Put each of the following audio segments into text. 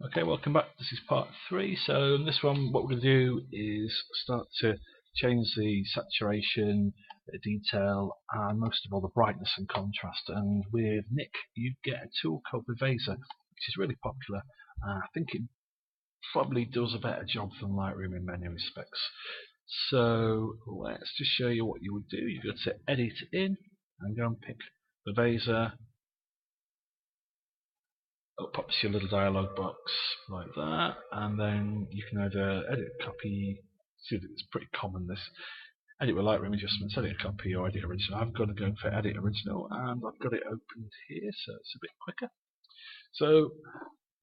Okay, welcome back. This is part 3. So in this one, what we're going to do is start to change the saturation, the detail, and most of all the brightness and contrast. And with NIK, you get a tool called Viveza, which is really popular. I think it probably does a better job than Lightroom in many respects. So let's just show you what you would do. You go to Edit In and go and pick Viveza. It pops your little dialog box like that, and then you can either edit a copy. See, it's pretty common this. Edit with Lightroom adjustments, edit a copy, or edit original. I'm going to go for edit original, and I've got it opened here, so it's a bit quicker. So,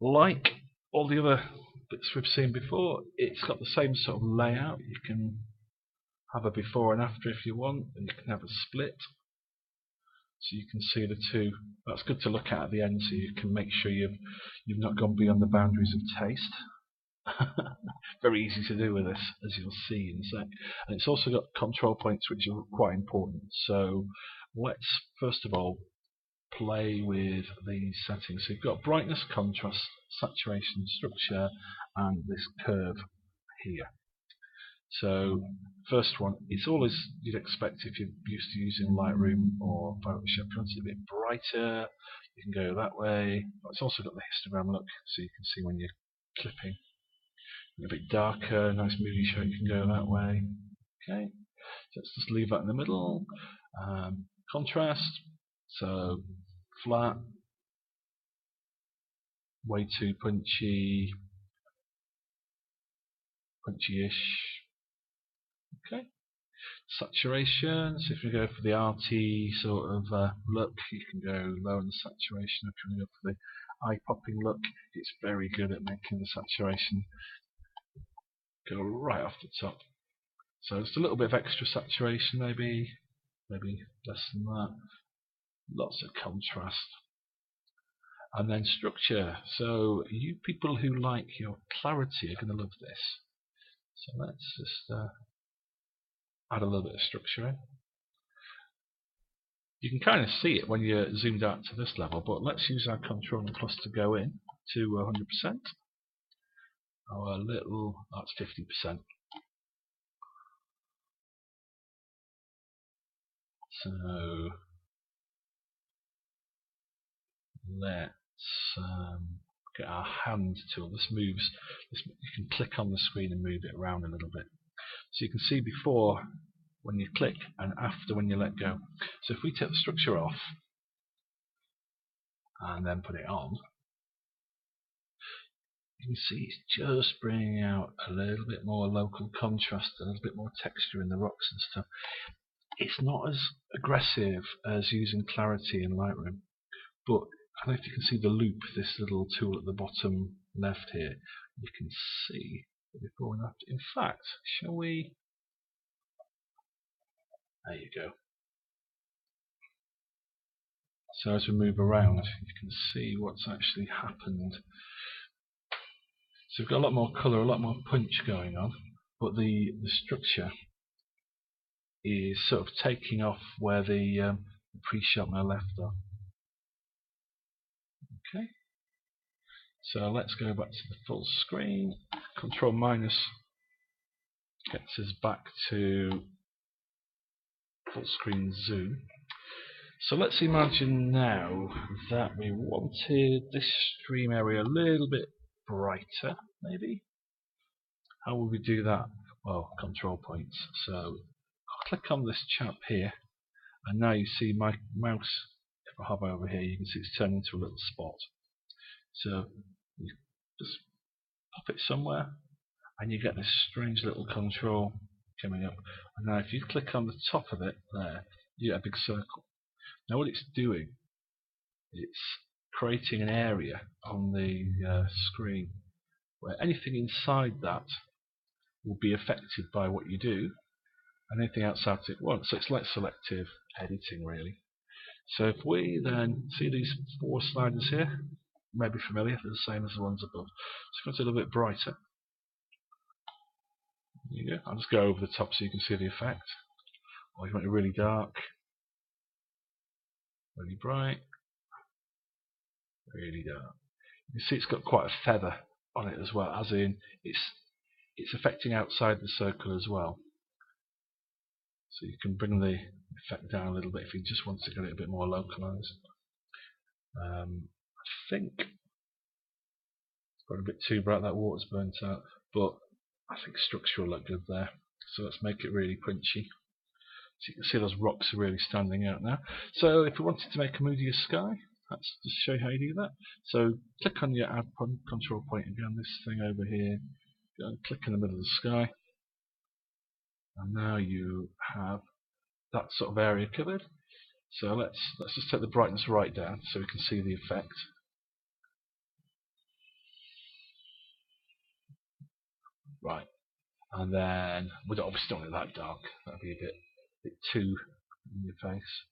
like all the other bits we've seen before, it's got the same sort of layout. You can have a before and after if you want, and you can have a split. So you can see the two. That's good to look at the end, so you can make sure you've not gone beyond the boundaries of taste. Very easy to do with this, as you'll see in a sec. And it's also got control points, which are quite important. So let's first of all play with these settings. So you've got brightness, contrast, saturation, structure, and this curve here. So first one, it's all as you'd expect if you're used to using Lightroom or Photoshop. If you want it a bit brighter, you can go that way. But it's also got the histogram look, so you can see when you're clipping. A bit darker, nice movie shot, you can go that way. Okay, so let's just leave that in the middle. Contrast, so flat, way too punchy, punchy-ish. Okay. Saturation, so if you go for the arty sort of look, you can go low in the saturation. If you want to go for the eye-popping look, it's very good at making the saturation go right off the top. So just a little bit of extra saturation, maybe less than that. Lots of contrast. And then structure. So you people who like your clarity are going to love this. So let's just add a little bit of structure in. You can kind of see it when you're zoomed out to this level, but let's use our control and plus to go in to 100%. Or a little, that's 50%. So let's get our hand tool. This moves. You can click on the screen and move it around a little bit. So you can see before when you click and after when you let go. So if we take the structure off and then put it on, you can see it's just bringing out a little bit more local contrast, a little bit more texture in the rocks and stuff. It's not as aggressive as using clarity in Lightroom, but I don't know if you can see the loop, this little tool at the bottom left here. You can see the before and after. In fact, shall we? There you go. So as we move around, you can see what's actually happened. So we've got a lot more colour, a lot more punch going on, but the structure is sort of taking off where the pre-shot may have left off. Okay. So let's go back to the full screen. Control minus gets us back to full screen zoom. So let's imagine now that we wanted this stream area a little bit brighter, maybe. How would we do that? Well, control points. So I'll click on this chap here, and now you see my mouse. If I hover over here, you can see it's turned into a little spot. So you just pop it somewhere, and you get this strange little control coming up. And now if you click on the top of it there, you get a big circle. Now what it's doing, it's creating an area on the screen where anything inside that will be affected by what you do, and anything outside it won't. So it's like selective editing, really. So if we then see these 4 sliders here, maybe familiar, they're the same as the ones above. So if it's a little bit brighter, there you go. I'll just go over the top so you can see the effect. Or if you want it really dark, really bright, really dark. You can see it's got quite a feather on it as well, as in it's affecting outside the circle as well. So you can bring the effect down a little bit if you just want to get it a bit more localized. I think it's got a bit too bright, that water's burnt out, but I think structure will look good there. So let's make it really punchy. So you can see those rocks are really standing out now. So if we wanted to make a moodier sky, let's just show you how you do that. So click on your add control point again, this thing over here, go and click in the middle of the sky, and now you have that sort of area covered. So let's just take the brightness right down so we can see the effect. Right, and then we obviously don't want it that dark. That'd be a bit too in your face.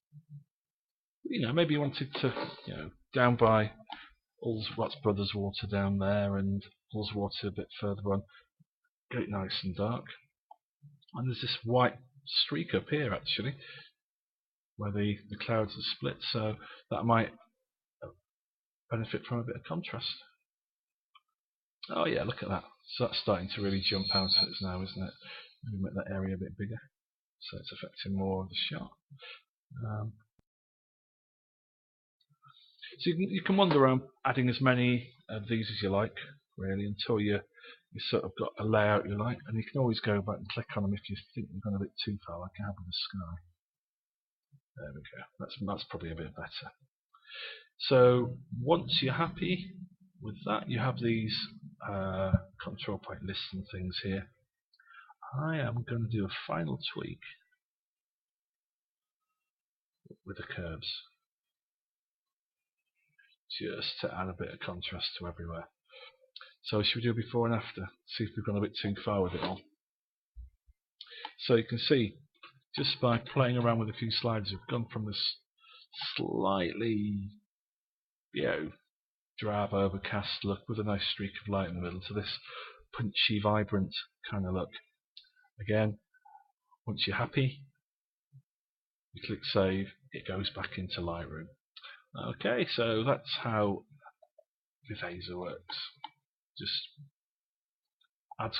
You know, maybe you wanted to, down by Watts Brothers water down there and Hull's water a bit further on, get it nice and dark. And there's this white streak up here actually, where the clouds are split, so that might benefit from a bit of contrast. Oh yeah, look at that. So that's starting to really jump out at us now, isn't it? Maybe make that area a bit bigger, so it's affecting more of the shot. So you can wander around adding as many of these as you like, really, until you sort of got a layout you like, and you can always go back and click on them if you think you've gone a bit too far, like I have with the sky. There we go. That's probably a bit better. So once you're happy with that, you have these control point lists and things here. I am going to do a final tweak with the curves, just to add a bit of contrast to everywhere. So should we do a before and after? See if we've gone a bit too far with it all. So you can see, just by playing around with a few sliders, we've gone from this slightly, drab, overcast look with a nice streak of light in the middle to this punchy, vibrant kind of look. Again, once you're happy, you click save, it goes back into Lightroom. Okay, so that's how Viveza works. Just adds